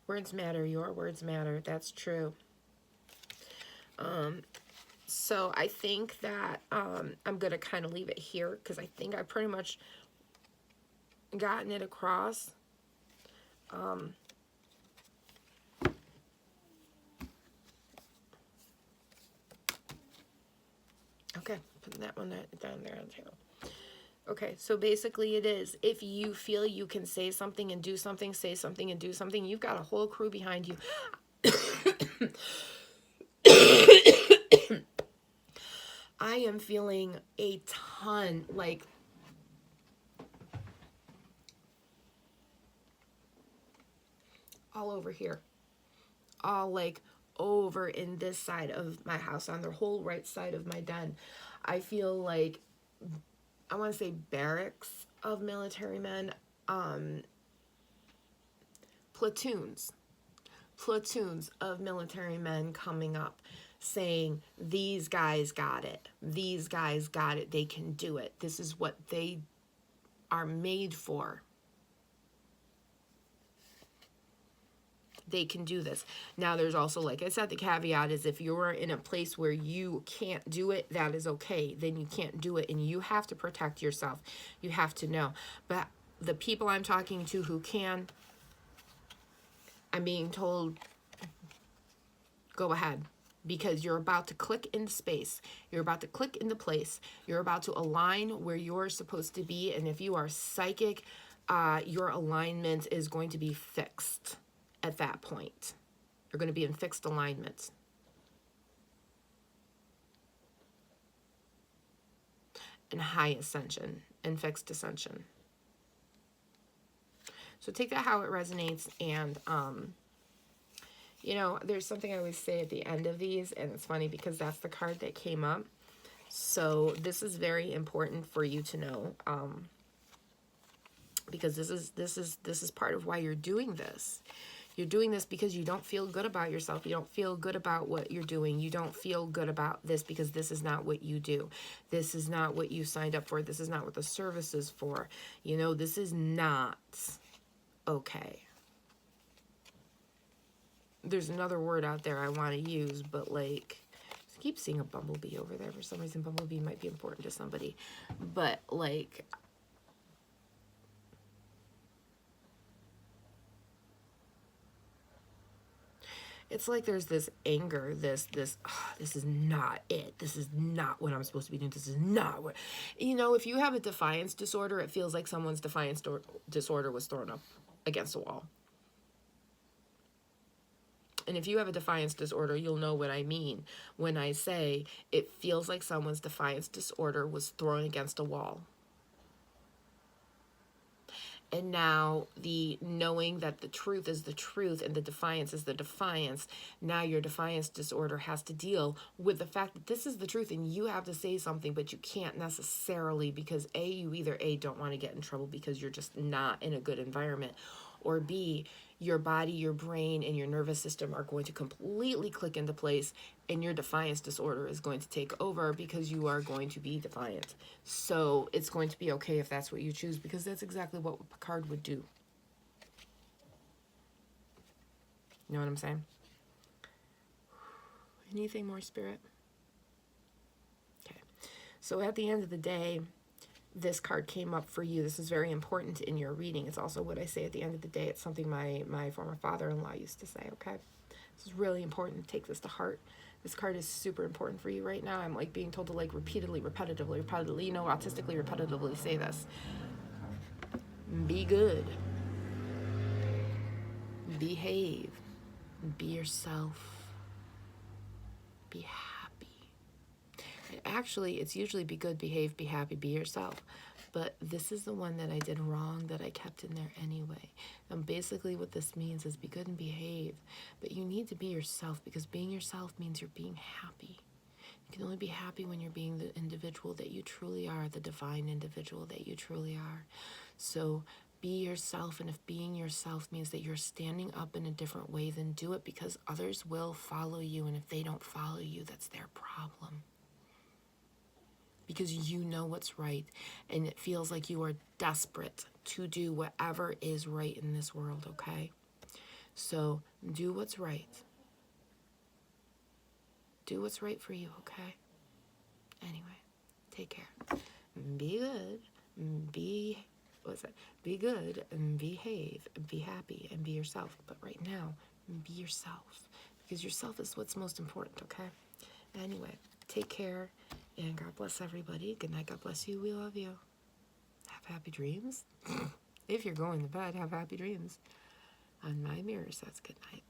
Words matter. Your words matter. That's true. So I think that I'm going to kind of leave it here because I think I pretty much gotten it across. Okay, putting that one down there on the table. Okay, so basically it is, if you feel you can say something and do something, say something and do something, you've got a whole crew behind you. I am feeling a ton, like, all over here. All, like, over in this side of my house, on the whole right side of my den. I feel like, I want to say barracks of military men, platoons of military men coming up saying, these guys got it. These guys got it. They can do it. This is what they are made for. They can do this. Now, there's also, like I said, the caveat is if you're in a place where you can't do it, that is okay. Then you can't do it, and you have to protect yourself. You have to know. But the people I'm talking to who can, I'm being told, go ahead, because you're about to click into space. You're about to click into place. You're about to align where you're supposed to be, and if you are psychic, your alignment is going to be fixed at that point. You're going to be in fixed alignment. And high ascension and fixed ascension. So take that how it resonates, and you know, there's something I always say at the end of these, and it's funny because that's the card that came up. So this is very important for you to know, because this is part of why you're doing this. You're doing this because you don't feel good about yourself. You don't feel good about what you're doing. You don't feel good about this because this is not what you do. This is not what you signed up for. This is not what the service is for. You know, this is not okay. There's another word out there I want to use, but like, I keep seeing a bumblebee over there. For some reason, bumblebee might be important to somebody. But like, it's like there's this anger, this is not it. This is not what I'm supposed to be doing. This is not what, you know, if you have a defiance disorder, it feels like someone's defiance disorder was thrown up against a wall. And if you have a defiance disorder, you'll know what I mean when I say it feels like someone's defiance disorder was thrown against a wall. And now the knowing that the truth is the truth and the defiance is the defiance, now your defiance disorder has to deal with the fact that this is the truth and you have to say something, but you can't necessarily because A, you either A, don't want to get in trouble because you're just not in a good environment, or B, your body, your brain, and your nervous system are going to completely click into place and your defiance disorder is going to take over because you are going to be defiant. So it's going to be okay if that's what you choose, because that's exactly what Picard would do. You know what I'm saying? Anything more, Spirit? Okay. So at the end of the day, this card came up for you. This is very important in your reading. It's also what I say at the end of the day. It's something my former father-in-law used to say, okay? This is really important. Take this to heart. This card is super important for you right now. I'm like being told to like repeatedly, repetitively, you know, autistically, repetitively say this. Be good. Behave. Be yourself. Be happy. Actually, it's usually be good, behave, be happy, be yourself. But this is the one that I did wrong that I kept in there anyway. And basically what this means is be good and behave. But you need to be yourself, because being yourself means you're being happy. You can only be happy when you're being the individual that you truly are, the divine individual that you truly are. So be yourself, and if being yourself means that you're standing up in a different way, then do it, because others will follow you, and if they don't follow you, that's their problem. Because you know what's right, and it feels like you are desperate to do whatever is right in this world, okay? So do what's right. Do what's right for you, okay? Anyway, take care. Be good. Be good and behave and be happy and be yourself. But right now, be yourself, because yourself is what's most important, okay? Anyway, take care, and God bless everybody. Good night. God bless you. We love you. Have happy dreams. If you're going to bed, have happy dreams. On my mirror says good night.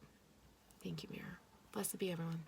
Thank you, mirror. Blessed be everyone.